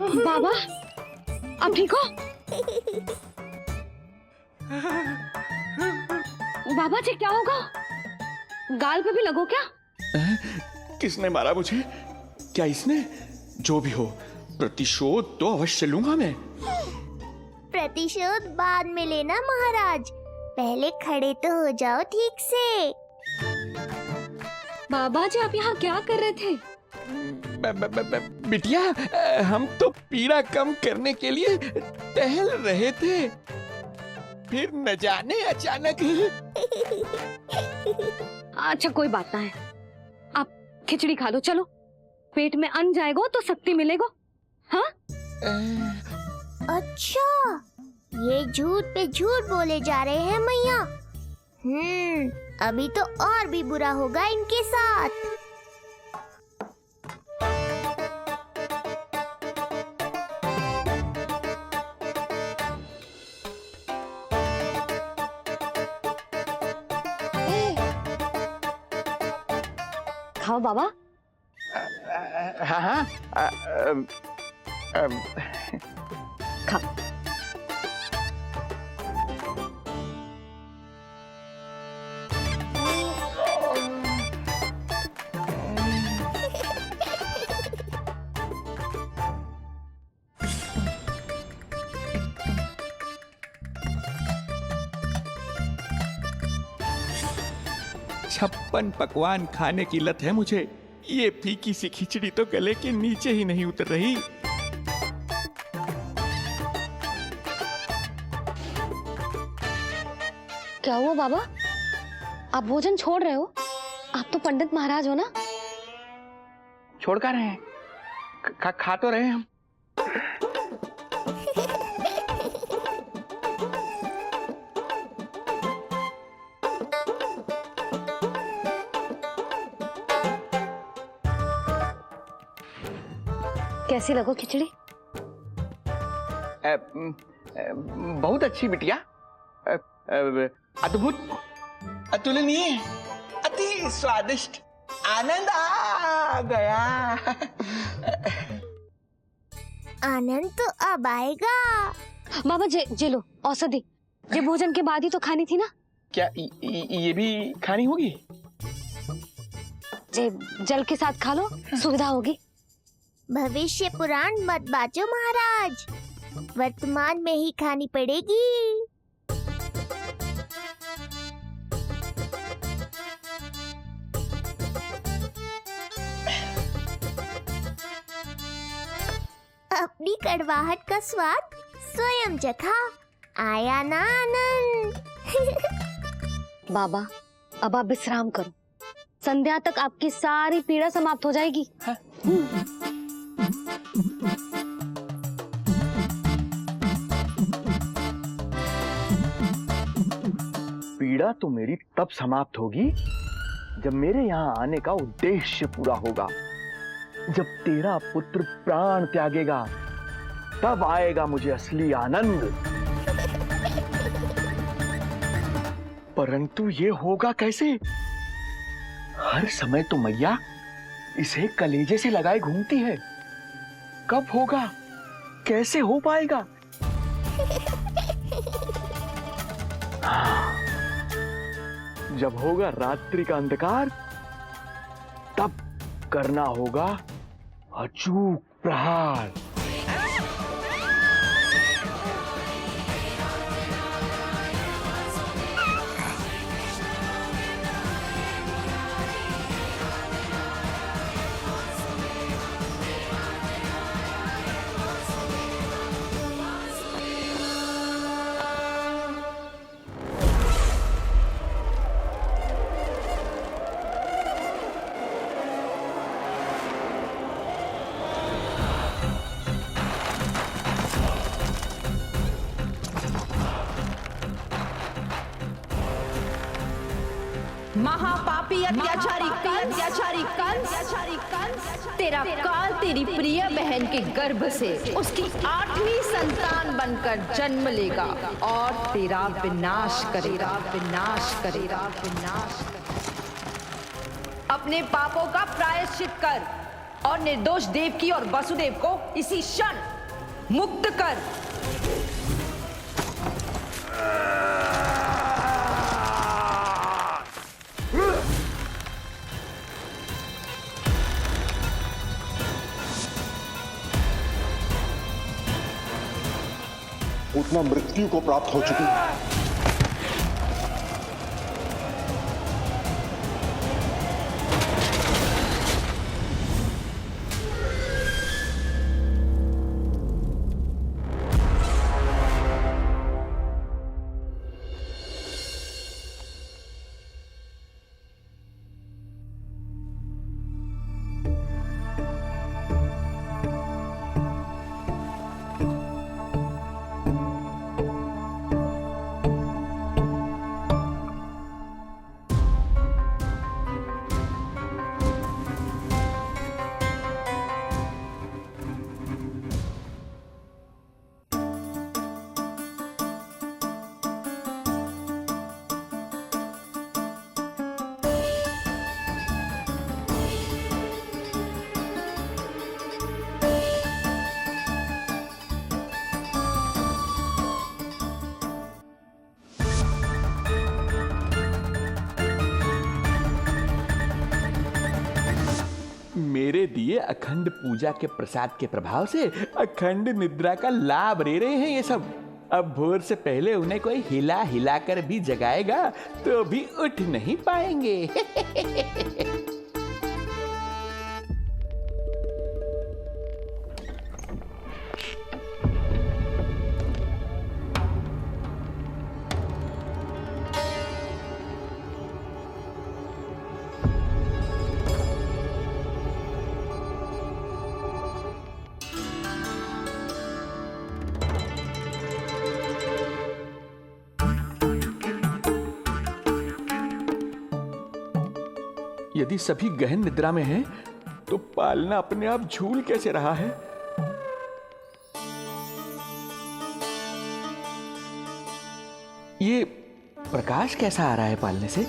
बाबा, आप ठीक हो? बाबा जी क्या होगा? गाल पे भी लगो क्या? किसने मारा मुझे? क्या इसने? जो भी हो, प्रतिशोध तो अवश्य लूंगा मैं। प्रतिशोध बाद में लेना महाराज, पहले खड़े तो हो जाओ ठीक से। बाबा जी आप यहाँ क्या कर रहे थे? बिटिया, हम तो पीड़ा कम करने के लिए टहल रहे थे, फिर न जाने अचानक। अच्छा कोई बात ना है, आप खिचड़ी खा लो, चलो पेट में अन्न जाएगा तो शक्ति मिलेगा। हाँ? अच्छा, ये झूठ पे झूठ बोले जा रहे हैं मैया। अभी तो और भी बुरा होगा इनके साथ। खाओ बाबा। हाँ, खा। छप्पन पकवान खाने की लत है मुझे। ये फीकी सी खिचड़ी तो गले के नीचे ही नहीं उतर रही। क्या हुआ बाबा, आप भोजन छोड़ रहे हो? आप तो पंडित महाराज हो ना? छोड़ कर रहे हैं, खा तो रहे हैं हम। कैसी लगो खिचड़ी? बहुत अच्छी बिटिया, अद्भुत, अतुलनीय, अति स्वादिष्ट, आनंद आ गया। आनंद तो अब आएगा। बाबा जे लो औषधि, ये भोजन के बाद ही तो खानी थी ना? क्या ये भी खानी होगी? जे जल के साथ खा लो, सुविधा होगी। भविष्य पुराण मत बाजो महाराज, वर्तमान में ही खानी पड़ेगी। अपनी कड़वाहट का स्वाद स्वयं चखा, आया ना आनंद। बाबा अब आप विश्राम करो, संध्या तक आपकी सारी पीड़ा समाप्त हो जाएगी। हाँ? पीड़ा तो मेरी तब समाप्त होगी जब मेरे यहाँ आने का उद्देश्य पूरा होगा, जब तेरा पुत्र प्राण त्यागेगा, तब आएगा मुझे असली आनंद। परंतु ये होगा कैसे? हर समय तो मैया इसे कलेजे से लगाए घूमती है। कब होगा, कैसे हो पाएगा? जब होगा रात्रि का अंधकार, तब करना होगा अचूक प्रहार। महापापी अत्याचारी कंस, तेरा काल तेरी प्रिय बहन के गर्भ से उसकी 8वीं संतान बनकर जन्म लेगा और तेरा विनाश करेगा। अपने पापों का प्रायश्चित कर और निर्दोष देवकी और वसुदेव को इसी क्षण मुक्त कर। उतना मृत्यु को प्राप्त हो चुकी है। मेरे दिए अखंड पूजा के प्रसाद के प्रभाव से अखंड निद्रा का लाभ ले रहे हैं ये सब। अब भोर से पहले उन्हें कोई हिला हिला कर भी जगाएगा तो भी उठ नहीं पाएंगे। यदि सभी गहन निद्रा में हैं, तो पालना अपने आप झूल कैसे रहा है? ये प्रकाश कैसा आ रहा है पालने से?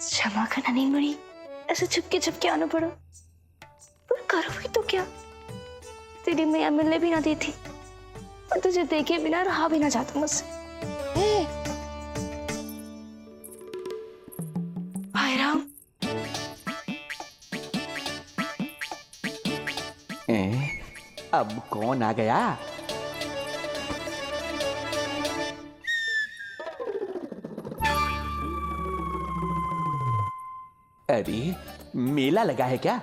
क्षमा करना नहीं मुड़ी, ऐसे छुपके आना पड़ा। पर करो भी तो क्या, तेरी मैया मिलने भी ना दी थी और तुझे देखे बिना रहा भी ना जाता मुझसे। हाय राम, अब कौन आ गया? अरे मेला लगा है क्या?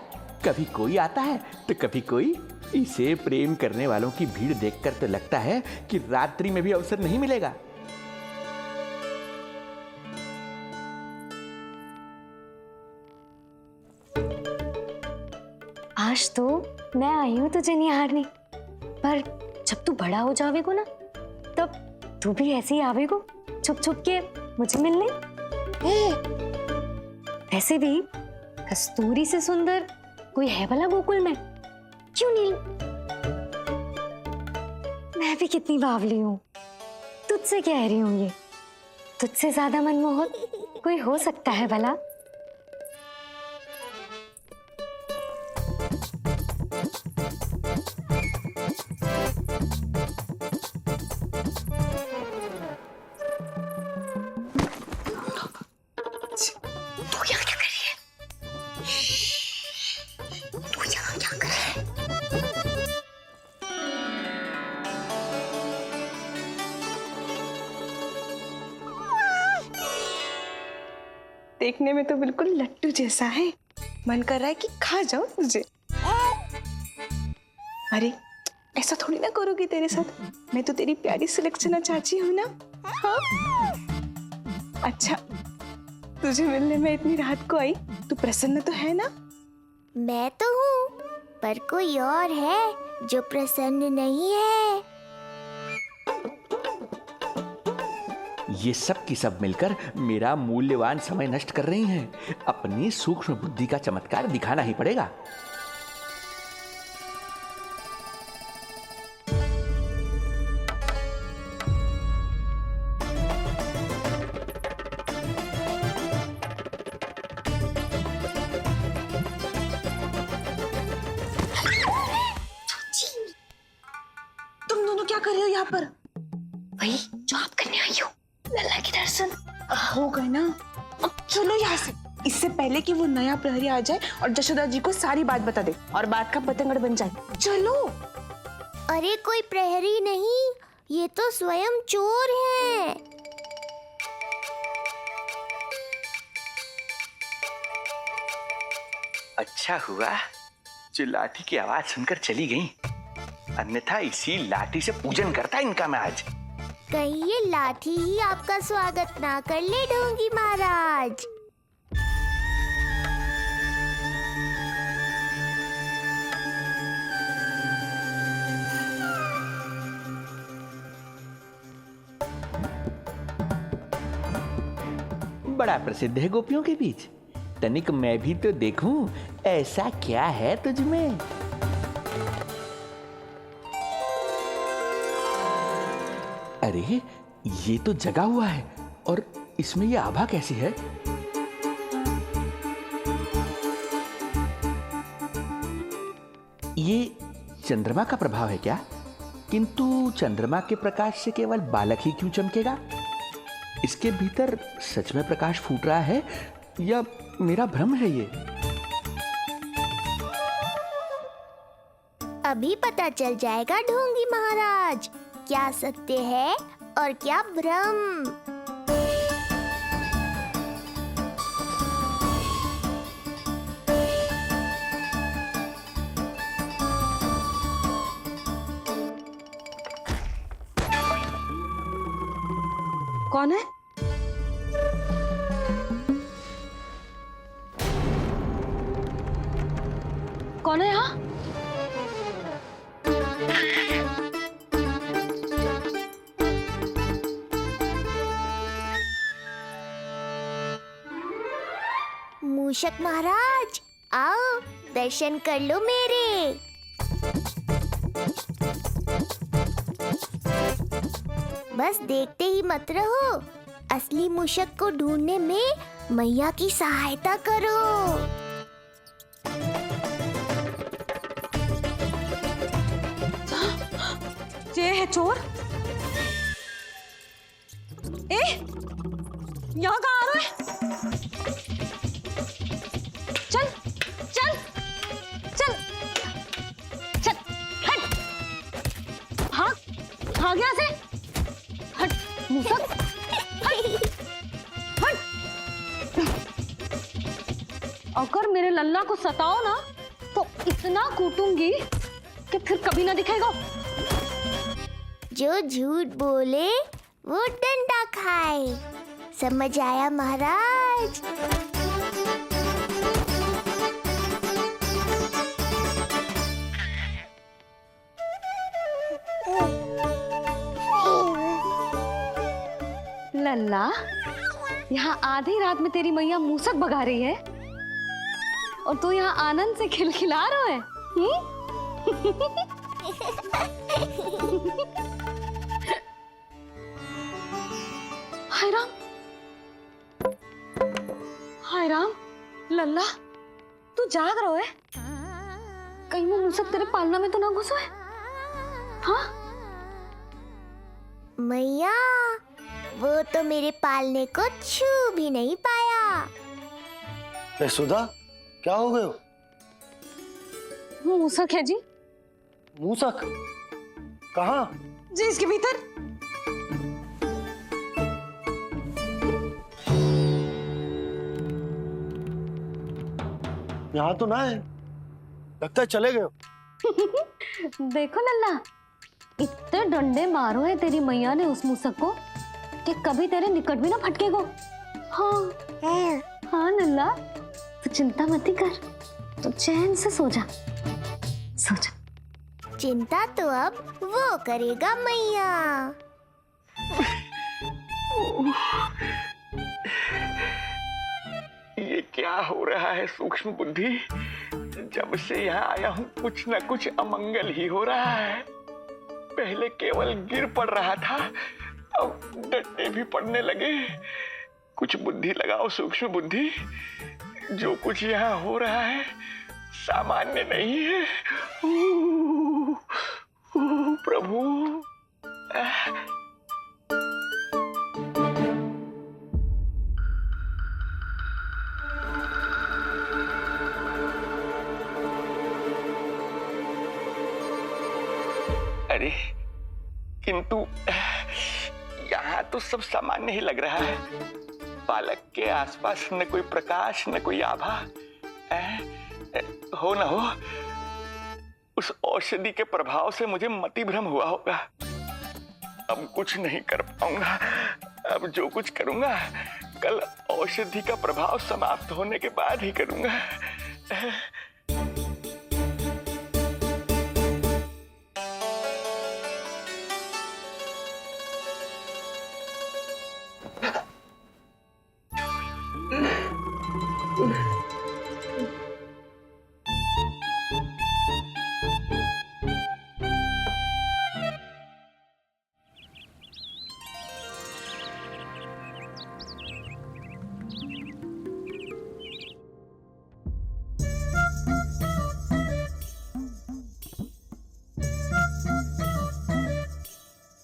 कभी कोई आता है तो कभी कोई। इसे प्रेम करने वालों की भीड़ देखकर तो लगता है कि रात्रि में भी अवसर नहीं मिलेगा। आज तो मैं आई हूँ तुझे निहारने, पर जब तू बड़ा हो जावेगो ना, तब तू भी ऐसे ही आवेगो छुप छुप के मुझे मिलने। वैसे भी कस्तूरी से सुंदर कोई है भला गोकुल में? क्यों नील? मैं भी कितनी बावली हूँ, तुझसे कह रही हूँ ये। तुझसे ज्यादा मनमोहक कोई हो सकता है भला? देखने में तो बिल्कुल लट्टू जैसा है, मन कर रहा है कि खा जाओ तुझे। अरे ऐसा थोड़ी ना करोगी तेरे साथ, मैं तो तेरी प्यारी सुलक्षणा चाची हूँ ना। हाँ? अच्छा, तुझे मिलने में इतनी रात को आई, तू प्रसन्न तो है ना? मैं तो हूँ, पर कोई और है जो प्रसन्न नहीं है। ये सब की सब मिलकर मेरा मूल्यवान समय नष्ट कर रही हैं। अपनी सूक्ष्म बुद्धि का चमत्कार दिखाना ही पड़ेगा। तुम दोनों क्या कर रहे हो यहाँ पर? वही जो आप करने आई हो, लल्ला के दर्शन। हो गए ना, अब चलो यहाँ से, इससे पहले कि वो नया प्रहरी आ जाए और जशोदा जी को सारी बात बता दे और बात का पतंगड़ बन जाए। चलो। अरे कोई प्रहरी नहीं, ये तो स्वयं चोर है। अच्छा हुआ जो लाठी की आवाज सुनकर चली गई, अन्यथा इसी लाठी से पूजन करता इनका मैं आज। कहीं ये लाठी ही आपका स्वागत ना कर ले ढोंगी महाराज। बड़ा प्रसिद्ध है गोपियों के बीच। तनिक मैं भी तो देखूं ऐसा क्या है तुझमें। अरे ये तो जगा हुआ है, और इसमें ये आभा कैसी है? ये चंद्रमा का प्रभाव है क्या? किंतु चंद्रमा के प्रकाश से केवल बालक ही क्यों चमकेगा? इसके भीतर सच में प्रकाश फूट रहा है या मेरा भ्रम है ये? अभी पता चल जाएगा ढोंगी महाराज, क्या सत्य है और क्या भ्रम। कौन है? कौन है यहाँ? मूषक महाराज, आओ दर्शन कर लो मेरे। बस देखते ही मत रहो, असली मूषक को ढूंढने में मैया की सहायता करो। ये है चोर। ए, यहाँ कहाँ आ रहा है? चल चल चल चल, हट भाग भाग यहाँ से, हट मूसक, हट। अगर मेरे लल्ला को सताओ ना तो इतना कूटूंगी कि फिर कभी ना दिखेगा। जो झूठ बोले वो डंडा खाए, समझ आया महाराज? लल्ला, यहाँ आधी रात में तेरी मैया मूसक भगा रही है और तू यहाँ आनंद से खिलखिला रहा है। हाय राम, हाय राम, लल्ला तू जाग रहा है? कहीं वो मूसक तेरे पालना में तो ना घुसो है? हाँ मैया, वो तो मेरे पालने को छू भी नहीं पाया। सुधा, क्या हो गए? वो मूसक है जी। मूसक? कहाँ? जी इसके भीतर। यहाँ तो ना है, लगता है चले गए। देखो लल्ला, इतने डंडे मारो है तेरी मैया ने उस मूसक को कि कभी तेरे निकट भी ना फटकेगा। हाँ हाँ लल्ला, तू चिंता मत कर, तू चैन से सो जा, सो जा। चिंता तो अब वो करेगा मैया। ये क्या हो रहा है सूक्ष्म बुद्धि? जब से यहाँ आया हूँ कुछ न कुछ अमंगल ही हो रहा है। पहले केवल गिर पड़ रहा था, अब डंडे भी पड़ने लगे। कुछ बुद्धि लगाओ सूक्ष्म बुद्धि। जो कुछ यहाँ हो रहा है सामान्य नहीं है। प्रभु। अरे किंतु यहाँ तो सब सामान्य ही लग रहा है। बालक के आसपास न कोई प्रकाश न कोई आभा। हो न हो उस औषधि के प्रभाव से मुझे मति भ्रम हुआ होगा। अब कुछ नहीं कर पाऊंगा। अब जो कुछ करूंगा कल औषधि का प्रभाव समाप्त होने के बाद ही करूंगा।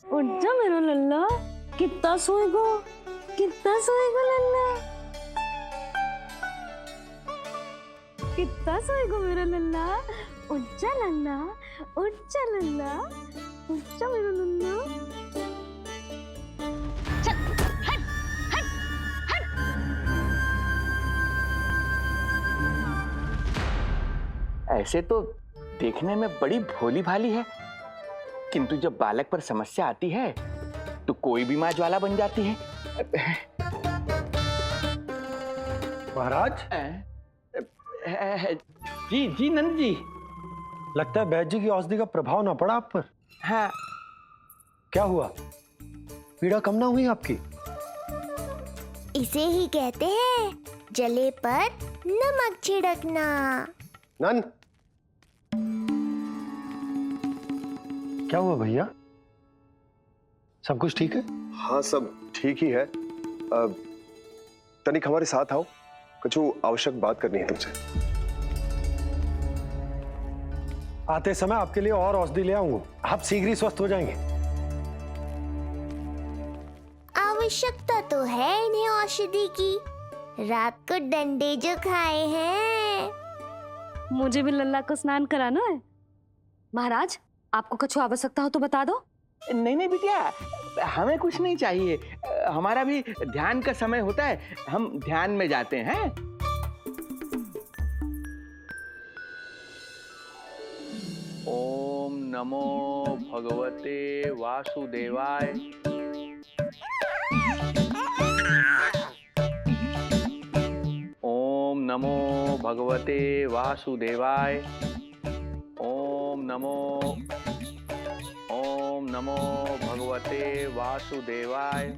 उठ जा मेरा लल्ला। कितना सोएगो लल्ला। कितना सोएगो मेरा लल्ला। उठ जा लल्ला, उठ जा लल्ला, उठ जा मेरा लल्ला। चल हट हट हट। ऐसे तो देखने में बड़ी भोली भाली है, किंतु जब बालक पर समस्या आती है तो कोई भी माँ ज्वाला बन जाती है। महाराज। जी जी नंद जी। लगता है बैद जी की औषधि का प्रभाव ना पड़ा आप पर। हाँ। क्या हुआ? पीड़ा कम ना हुई आपकी? इसे ही कहते हैं जले पर नमक छिड़कना। नंद, क्या हुआ भैया? सब कुछ ठीक है? हाँ सब ठीक ही है। तनिक हमारे साथ आओ, कुछ आवश्यक बात करनी है तुमसे। आते समय आपके लिए और औषधि ले आऊंगा, आप शीघ्र ही स्वस्थ हो जाएंगे। आवश्यकता तो है इन्हें औषधि की। रात को डंडे जो खाए हैं। मुझे भी लल्ला को स्नान कराना है। महाराज आपको कुछ आवश्यकता हो तो बता दो। नहीं नहीं बिटिया, हमें कुछ नहीं चाहिए। हमारा भी ध्यान का समय होता है, हम ध्यान में जाते हैं। ओम नमो भगवते वासुदेवाय। ओम नमो भगवते वासुदेवाय। ओम नमो भगवते वासुदेवाय।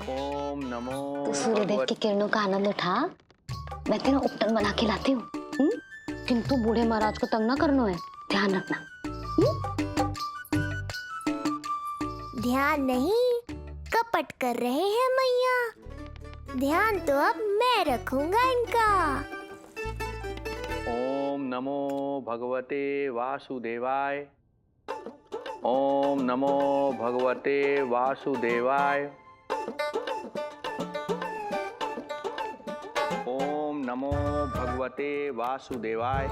ओम नमो। तो सूर्यदेव की किरणों का आनंद उठा। मैं तेरा उपटन बना के लाती हूँ। किंतु बूढ़े महाराज को तंग ना करना है, ध्यान रखना। ध्यान नहीं, कपट कर रहे हैं मैया। ध्यान तो अब मैं रखूंगा इनका। ओम नमो भगवते वासुदेवाय। ओम नमो भगवते वासुदेवाय। ओम नमो भगवते वासुदेवाय।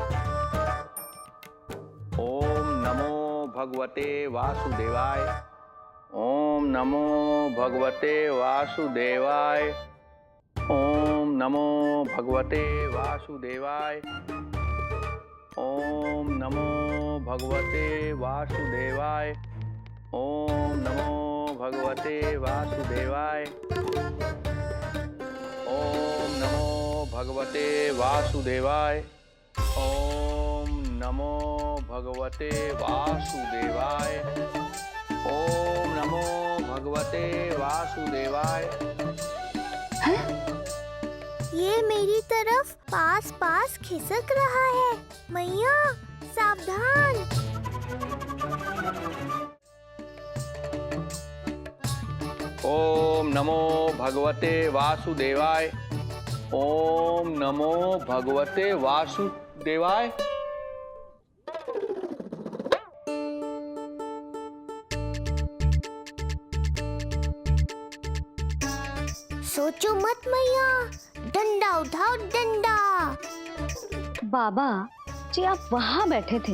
ओम नमो भगवते वासुदेवाय। ओम नमो भगवते वासुदेवाय। ओम नमो भगवते वासुदेवाय। ओम नमो भगवते वासुदेवाय। ओम नमो भगवते वासुदेवाय। ओम नमो भगवते वासुदेवाय। ओम नमो भगवते वासुदेवाय। ओम नमो भगवते वासुदेवाय। ये मेरी तरफ पास पास खिसक रहा है। मैया सावधान। ओम नमो भगवते वासुदेवाय। ओम नमो भगवते वासुदेवाय। सोचो मत मैया, डंडा उठाओ डंडा। बाबा जी आप वहां बैठे थे,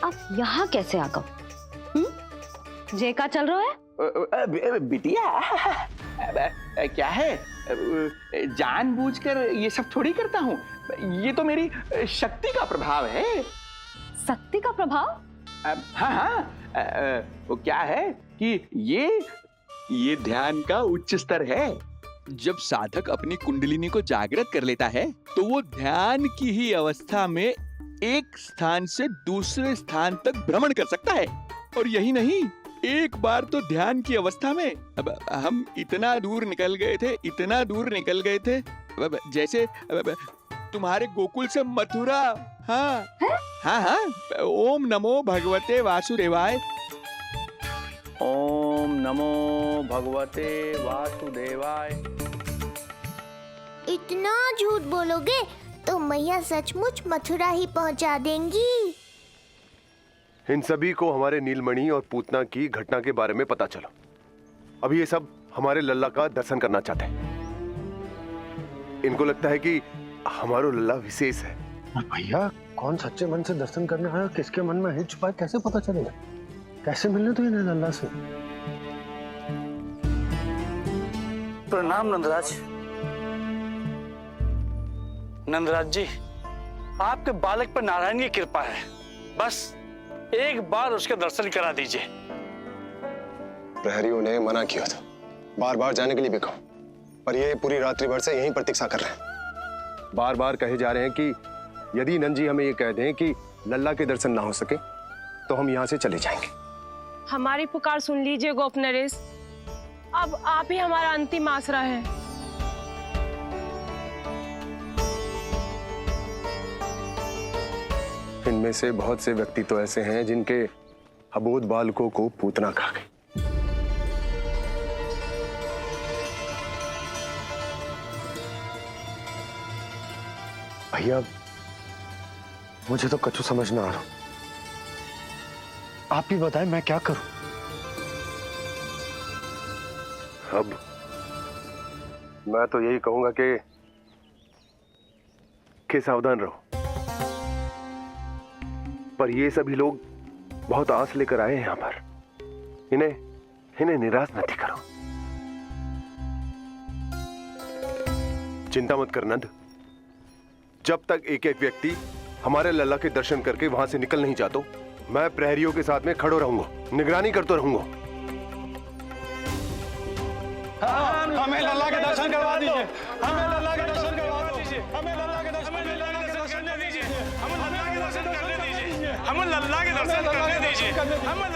आप यहाँ कैसे आ गए? जे का चल रहा है? बिटिया क्या है, जानबूझकर ये सब थोड़ी करता हूँ। ये तो मेरी शक्ति का प्रभाव है। शक्ति का प्रभाव? हाँ हाँ, वो क्या है कि ये ध्यान का उच्च स्तर है। जब साधक अपनी कुंडलिनी को जागृत कर लेता है तो वो ध्यान की ही अवस्था में एक स्थान से दूसरे स्थान तक भ्रमण कर सकता है। और यही नहीं, एक बार तो ध्यान की अवस्था में अब हम इतना दूर निकल गए थे जैसे तुम्हारे गोकुल से मथुरा। हाँ हाँ हाँ। ओम नमो भगवते वासुदेवाय। ओम नमो भगवते वासुदेवाय। इतना झूठ बोलोगे तो मैया सचमुच मथुरा ही पहुंचा देंगी। इन सभी को हमारे नीलमणि और पूतना की घटना के बारे में पता चला। अभी ये सब हमारे लल्ला का दर्शन करना चाहते हैं। इनको लगता है कि हमारा लल्ला विशेष है। भैया कौन सच्चे मन से दर्शन करने आया, किसके मन में है छुपा, कैसे पता चलेगा? कैसे मिलने तो इन्हें लल्ला से? प्रणाम नंदराज। नंदराज जी, आपके बालक पर नारायण की कृपा है। बस एक बार उसके दर्शन करा दीजिए। प्रहरियों ने मना किया था, बार बार जाने के लिए भी कहा, पर ये पूरी रात्रि भर से यहीं प्रतीक्षा कर रहे हैं। बार बार कहे जा रहे हैं कि यदि नंद जी हमें ये कह दें कि लल्ला के दर्शन ना हो सके तो हम यहाँ से चले जाएंगे। हमारी पुकार सुन लीजिए गोप नरेश, अब आप ही हमारा अंतिम आसरा है। इनमें से बहुत से व्यक्ति तो ऐसे हैं जिनके अबोध बालकों को पूतना खा गई। भैया मुझे तो कछु समझ ना आ रहा। आप ही बताएं मैं क्या करूं? अब मैं तो यही कहूंगा कि सावधान रहो। पर ये सभी लोग बहुत आस लेकर आए हैं यहाँ पर। इन्हें निराश मत करो। चिंता मत कर नंद, जब तक एक एक व्यक्ति हमारे लल्ला के दर्शन करके वहां से निकल नहीं जाता, मैं प्रहरियों के साथ में खड़ो रहूंगा, निगरानी करता रहूंगा। हमें लल्ला के दर्शन करवा दीजिए, हमें लल्ला के दर्शन करवा दीजिए, हमें लल्ला के दर्शन करने दीजिए, हमें लल्ला के दर्शन करने दीजिए, हमें लल्ला के दर्शन करने दीजिए, हमें